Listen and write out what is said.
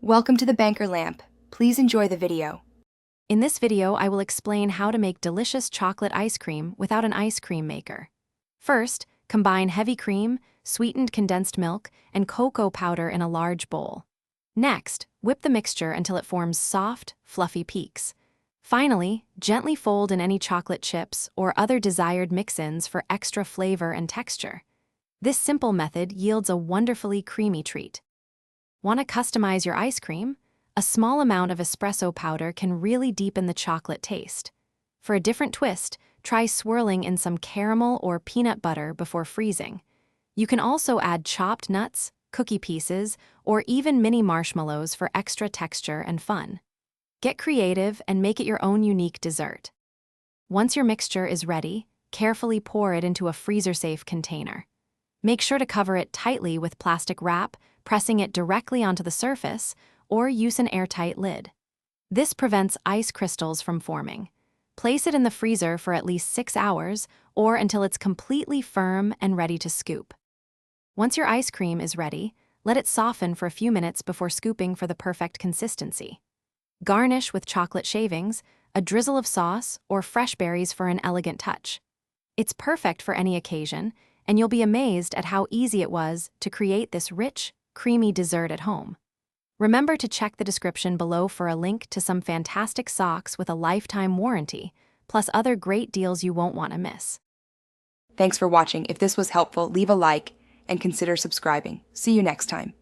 Welcome to the Banker Lamp. Please enjoy the video. In this video, I will explain how to make delicious chocolate ice cream without an ice cream maker. First, combine heavy cream, sweetened condensed milk, and cocoa powder in a large bowl. Next, whip the mixture until it forms soft, fluffy peaks. Finally, gently fold in any chocolate chips or other desired mix-ins for extra flavor and texture. This simple method yields a wonderfully creamy treat. Want to customize your ice cream? A small amount of espresso powder can really deepen the chocolate taste. For a different twist, try swirling in some caramel or peanut butter before freezing. You can also add chopped nuts, cookie pieces, or even mini marshmallows for extra texture and fun. Get creative and make it your own unique dessert. Once your mixture is ready, carefully pour it into a freezer-safe container. Make sure to cover it tightly with plastic wrap, pressing it directly onto the surface, or use an airtight lid. This prevents ice crystals from forming. Place it in the freezer for at least 6 hours, or until it's completely firm and ready to scoop. Once your ice cream is ready, let it soften for a few minutes before scooping for the perfect consistency. Garnish with chocolate shavings, a drizzle of sauce, or fresh berries for an elegant touch. It's perfect for any occasion, and you'll be amazed at how easy it was to create this rich, creamy dessert at home. Remember to check the description below for a link to some fantastic socks with a lifetime warranty, plus other great deals you won't want to miss. Thanks for watching. If this was helpful, leave a like and consider subscribing. See you next time.